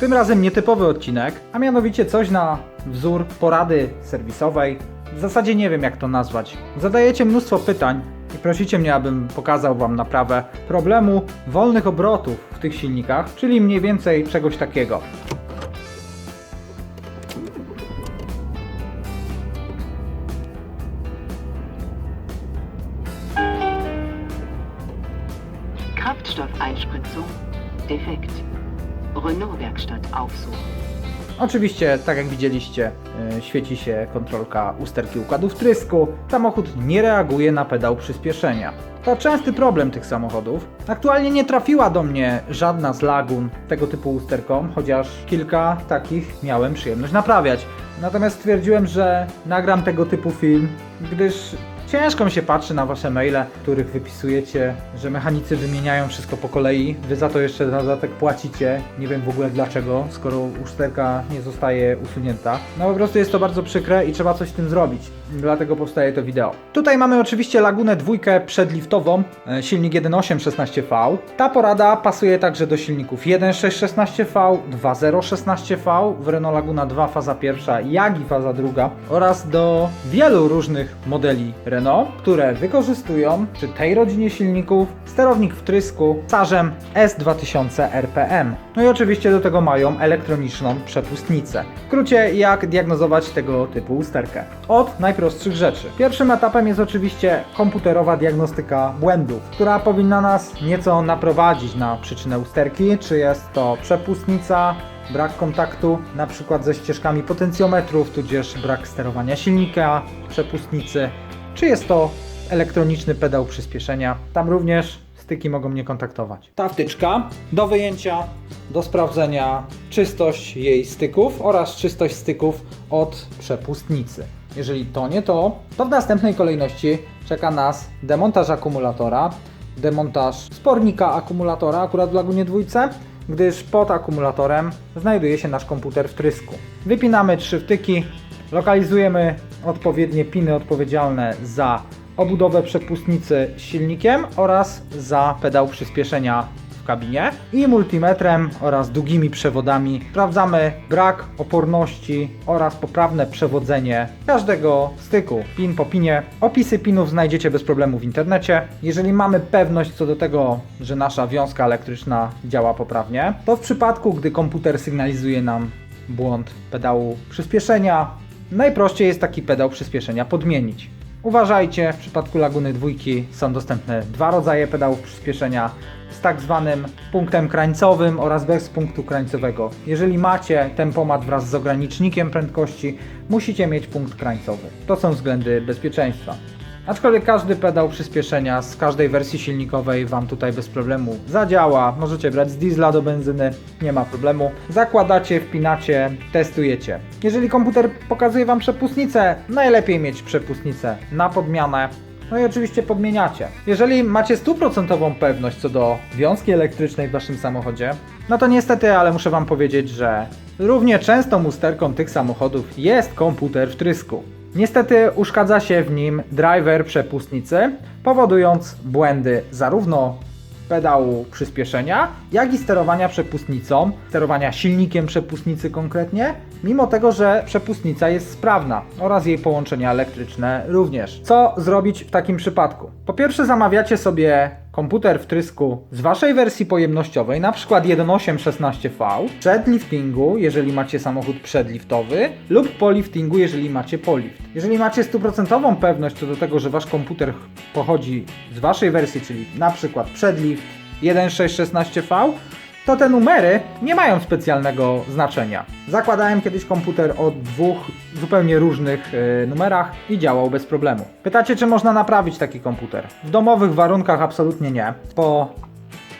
Tym razem nietypowy odcinek, a mianowicie coś na wzór porady serwisowej. W zasadzie nie wiem jak to nazwać. Zadajecie mnóstwo pytań i prosicie mnie, abym pokazał wam naprawę problemu wolnych obrotów w tych silnikach, czyli mniej więcej czegoś takiego. Kraftstoffeinspritzung defekt. Renault-Werkstatt aufsuchen. Oczywiście, tak jak widzieliście, świeci się kontrolka usterki układu wtrysku. Samochód nie reaguje na pedał przyspieszenia. To częsty problem tych samochodów. Aktualnie nie trafiła do mnie żadna z lagun tego typu usterką, chociaż kilka takich miałem przyjemność naprawiać. Natomiast stwierdziłem, że nagram tego typu film, gdyż ciężko mi się patrzy na wasze maile, w których wypisujecie, że mechanicy wymieniają wszystko po kolei. Wy za to jeszcze na dodatek płacicie. Nie wiem w ogóle dlaczego, skoro usterka nie zostaje usunięta. No po prostu jest to bardzo przykre i trzeba coś z tym zrobić. Dlatego powstaje to wideo. Tutaj mamy oczywiście lagunę dwójkę przedliftową, silnik 1.8 16V. Ta porada pasuje także do silników 1.6 16V, 2.0 16V, w Renault Laguna 2 faza pierwsza, jak i faza druga oraz do wielu różnych modeli Renault, które wykorzystują przy tej rodzinie silników sterownik wtrysku Sarzem S2000 RPM. No i oczywiście do tego mają elektroniczną przepustnicę. W skrócie, jak diagnozować tego typu usterkę? Od najprostszych rzeczy. Pierwszym etapem jest oczywiście komputerowa diagnostyka błędów, która powinna nas nieco naprowadzić na przyczynę usterki, czy jest to przepustnica, brak kontaktu na przykład ze ścieżkami potencjometrów, tudzież brak sterowania silnika, przepustnicy, czy jest to elektroniczny pedał przyspieszenia. Tam również styki mogą mnie kontaktować. Ta wtyczka do wyjęcia, do sprawdzenia czystość jej styków oraz czystość styków od przepustnicy. Jeżeli to nie to, to w następnej kolejności czeka nas demontaż akumulatora, demontaż spornika akumulatora, akurat w Lagunie dwójce, gdyż pod akumulatorem znajduje się nasz komputer wtrysku. Wypinamy 3 wtyki, lokalizujemy odpowiednie piny odpowiedzialne za obudowę przepustnicy z silnikiem oraz za pedał przyspieszenia w kabinie i multimetrem oraz długimi przewodami sprawdzamy brak oporności oraz poprawne przewodzenie każdego styku, pin po pinie. Opisy pinów znajdziecie bez problemu w internecie. Jeżeli mamy pewność co do tego, że nasza wiązka elektryczna działa poprawnie, to w przypadku, gdy komputer sygnalizuje nam błąd pedału przyspieszenia, najprościej jest taki pedał przyspieszenia podmienić. Uważajcie, w przypadku Laguny dwójki są dostępne 2 rodzaje pedałów przyspieszenia z tak zwanym punktem krańcowym oraz bez punktu krańcowego. Jeżeli macie tempomat wraz z ogranicznikiem prędkości, musicie mieć punkt krańcowy. To są względy bezpieczeństwa. Aczkolwiek każdy pedał przyspieszenia z każdej wersji silnikowej Wam tutaj bez problemu zadziała. Możecie brać z diesla do benzyny, nie ma problemu. Zakładacie, wpinacie, testujecie. Jeżeli komputer pokazuje Wam przepustnicę, najlepiej mieć przepustnicę na podmianę. No i oczywiście podmieniacie. Jeżeli macie 100% pewność co do wiązki elektrycznej w Waszym samochodzie, no to niestety, ale muszę Wam powiedzieć, że równie częstą usterką tych samochodów jest komputer wtrysku. Niestety uszkadza się w nim driver przepustnicy, powodując błędy zarówno pedału przyspieszenia, jak i sterowania przepustnicą, sterowania silnikiem przepustnicy konkretnie, mimo tego, że przepustnica jest sprawna oraz jej połączenia elektryczne również. Co zrobić w takim przypadku? Po pierwsze zamawiacie sobie komputer wtrysku z Waszej wersji pojemnościowej, na przykład 1.8 16V, przed liftingu, jeżeli macie samochód przedliftowy, lub po liftingu, jeżeli macie polift. Jeżeli macie 100% pewność co do tego, że Wasz komputer pochodzi z Waszej wersji, czyli na przykład przedlift 1.6 16V, to te numery nie mają specjalnego znaczenia. Zakładałem kiedyś komputer o 2 zupełnie różnych numerach i działał bez problemu. Pytacie, czy można naprawić taki komputer? W domowych warunkach absolutnie nie. Po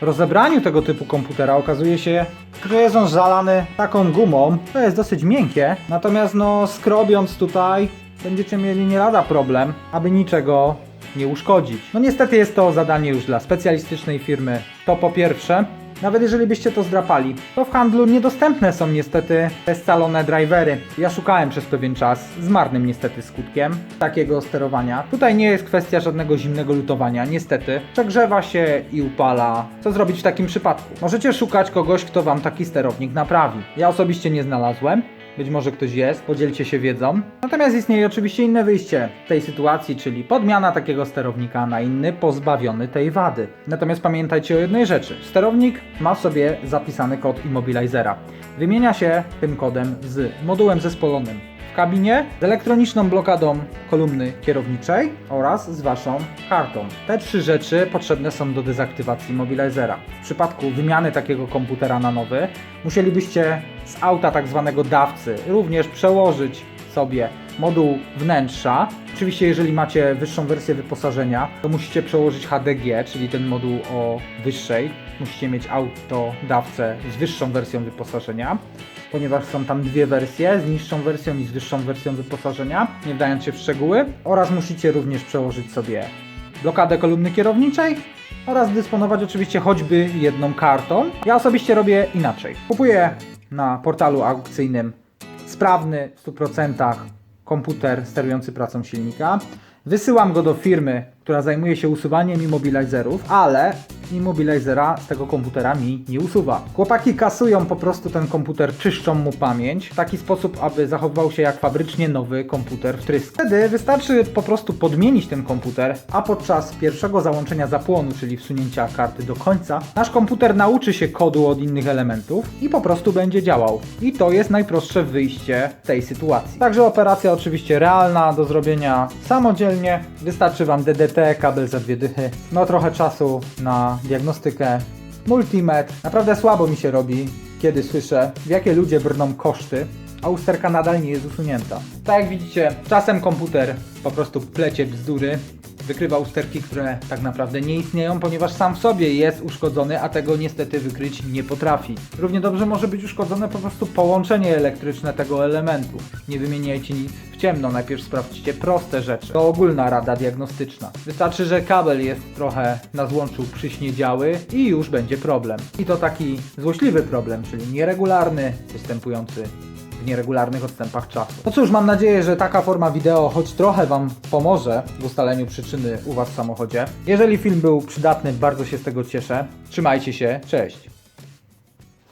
rozebraniu tego typu komputera okazuje się, że jest on zalany taką gumą, to jest dosyć miękkie, natomiast no skrobiąc tutaj będziecie mieli nie lada problem, aby niczego nie uszkodzić. No niestety jest to zadanie już dla specjalistycznej firmy, to po pierwsze. Nawet jeżeli byście to zdrapali, to w handlu niedostępne są niestety te scalone drivery. Ja szukałem przez pewien czas, z marnym niestety skutkiem, takiego sterowania. Tutaj nie jest kwestia żadnego zimnego lutowania, niestety. Przegrzewa się i upala. Co zrobić w takim przypadku? Możecie szukać kogoś, kto wam taki sterownik naprawi. Ja osobiście nie znalazłem. Być może ktoś jest, podzielcie się wiedzą. Natomiast istnieje oczywiście inne wyjście tej sytuacji, czyli podmiana takiego sterownika na inny, pozbawiony tej wady. Natomiast pamiętajcie o jednej rzeczy. Sterownik ma w sobie zapisany kod immobilizera. Wymienia się tym kodem z modułem zespolonym w kabinie, z elektroniczną blokadą kolumny kierowniczej oraz z waszą kartą. Te 3 rzeczy potrzebne są do dezaktywacji immobilizera. W przypadku wymiany takiego komputera na nowy musielibyście z auta tak zwanego dawcy również przełożyć sobie moduł wnętrza. Oczywiście jeżeli macie wyższą wersję wyposażenia, to musicie przełożyć HDG, czyli ten moduł o wyższej. Musicie mieć autodawcę z wyższą wersją wyposażenia, ponieważ są tam 2 wersje, z niższą wersją i z wyższą wersją wyposażenia, nie wdając się w szczegóły. Oraz musicie również przełożyć sobie blokadę kolumny kierowniczej oraz dysponować oczywiście choćby jedną kartą. Ja osobiście robię inaczej. Kupuję na portalu aukcyjnym sprawny w 100% komputer sterujący pracą silnika. Wysyłam go do firmy, która zajmuje się usuwaniem immobilizerów, ale immobilizera z tego komputera mi nie usuwa. Chłopaki kasują po prostu ten komputer, czyszczą mu pamięć w taki sposób, aby zachowywał się jak fabrycznie nowy komputer wtrysk. Wtedy wystarczy po prostu podmienić ten komputer, a podczas pierwszego załączenia zapłonu, czyli wsunięcia karty do końca, nasz komputer nauczy się kodu od innych elementów i po prostu będzie działał. I to jest najprostsze wyjście z tej sytuacji. Także operacja oczywiście realna do zrobienia samodzielnie. Wystarczy wam DDT, kabel za 2 dychy, no trochę czasu na diagnostykę, multimetr. Naprawdę słabo mi się robi, kiedy słyszę, w jakie ludzie brną koszty, a usterka nadal nie jest usunięta. Tak jak widzicie, czasem komputer po prostu plecie bzdury, wykrywa usterki, które tak naprawdę nie istnieją, ponieważ sam w sobie jest uszkodzony, a tego niestety wykryć nie potrafi. Równie dobrze może być uszkodzone po prostu połączenie elektryczne tego elementu. Nie wymieniajcie nic w ciemno, najpierw sprawdźcie proste rzeczy. To ogólna rada diagnostyczna. Wystarczy, że kabel jest trochę na złączu przyśniedziały i już będzie problem. I to taki złośliwy problem, czyli nieregularny, występujący w nieregularnych odstępach czasu. No cóż, mam nadzieję, że taka forma wideo choć trochę wam pomoże w ustaleniu przyczyny u was w samochodzie. Jeżeli film był przydatny, bardzo się z tego cieszę. Trzymajcie się, cześć!